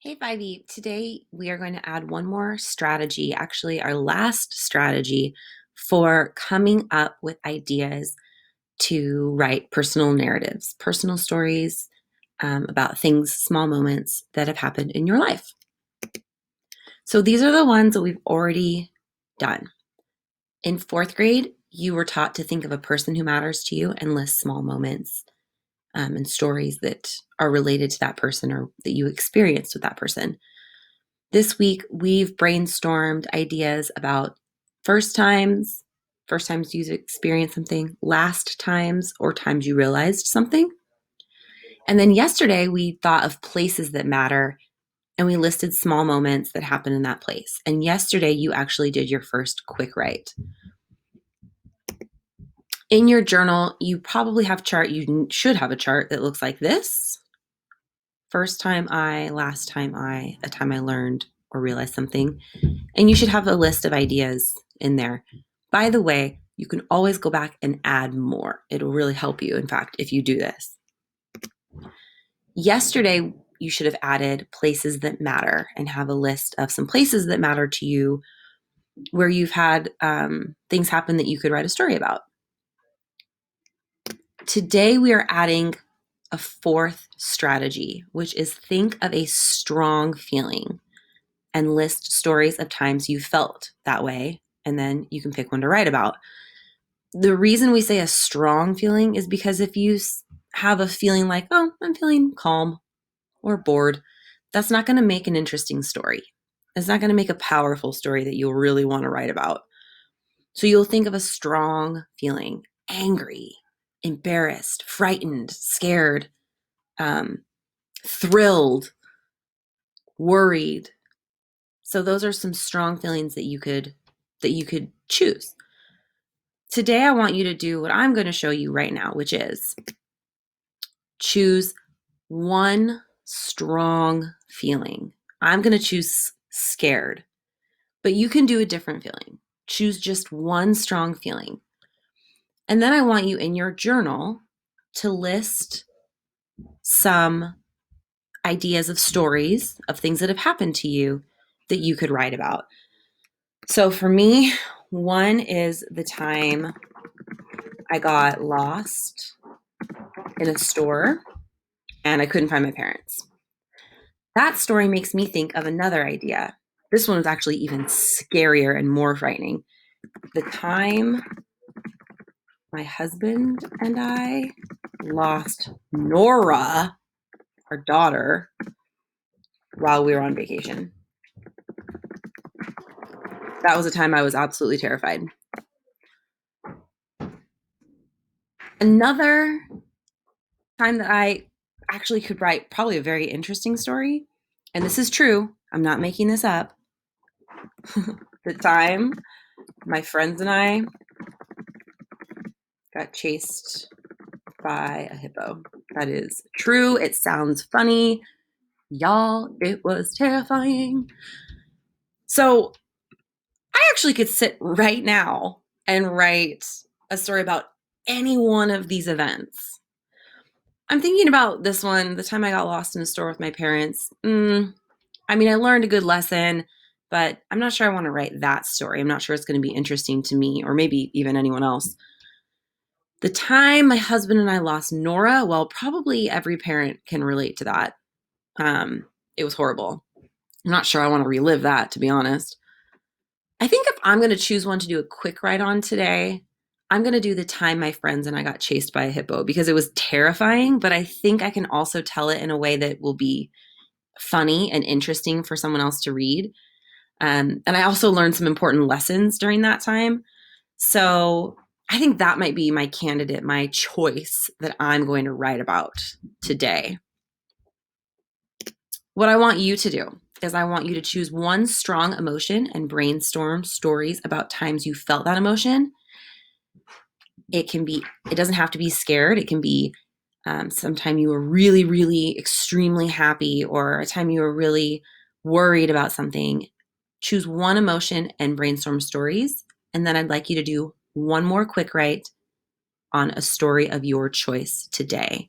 Hey, Vivey. Today we are going to add one more strategy, actually, our last strategy for coming up with ideas to write personal narratives, personal stories about things, small moments that have happened in your life. So these are the ones that we've already done. In fourth grade, you were taught to think of a person who matters to you and list small moments and stories that are related to that person or that you experienced with that person. This week, we've brainstormed ideas about first times, first times you've experienced something, last times, or times you realized something. And then yesterday, we thought of places that matter and we listed small moments that happen in that place. And yesterday, you actually did your first quick write. In your journal, you probably have chart. You should have a chart that looks like this. First time I, last time I, a time I learned or realized something. And you should have a list of ideas in there. By the way, you can always go back and add more. It'll really help you, in fact, if you do this. Yesterday, you should have added places that matter and have a list of some places that matter to you where you've had things happen that you could write a story about. Today, we are adding a fourth strategy, which is think of a strong feeling and list stories of times you felt that way, and then you can pick one to write about. The reason we say a strong feeling is because if you have a feeling like, oh, I'm feeling calm or bored, that's not going to make an interesting story. It's not going to make a powerful story that you'll really want to write about. So you'll think of a strong feeling: angry, embarrassed, frightened, scared, thrilled, worried. So those are some strong feelings that you could choose. Today I want you to do what I'm going to show you right now, which is choose one strong feeling. I'm going to choose scared, but you can do a different feeling. Choose just one strong feeling. And then I want you in your journal to list some ideas of stories of things that have happened to you that you could write about. So for me, one is the time I got lost in a store and I couldn't find my parents. That story makes me think of another idea. This one was actually even scarier and more frightening. The time my husband and I lost Nora, our daughter, while we were on vacation. That was a time I was absolutely terrified. Another time that I actually could write probably a very interesting story, and this is true, I'm not making this up. The time my friends and I got chased by a hippo. That is true. It sounds funny. Y'all, it was terrifying. So I actually could sit right now and write a story about any one of these events. I'm thinking about this one, the time I got lost in a store with my parents. I mean, I learned a good lesson, but I'm not sure I want to write that story. I'm not sure it's going to be interesting to me or maybe even anyone else. The time my husband and I lost Nora, well, probably every parent can relate to that. It was horrible. I'm not sure I want to relive that, to be honest. I think if I'm going to choose one to do a quick write on today, I'm going to do the time my friends and I got chased by a hippo because it was terrifying, but I think I can also tell it in a way that will be funny and interesting for someone else to read. And I also learned some important lessons during that time. So I think that might be my candidate, my choice that I'm going to write about today. What I want you to do is I want you to choose one strong emotion and brainstorm stories about times you felt that emotion. It doesn't have to be scared. It can be sometime you were really, really extremely happy or a time you were really worried about something. Choose one emotion and brainstorm stories. And then I'd like you to do one more quick write on a story of your choice today.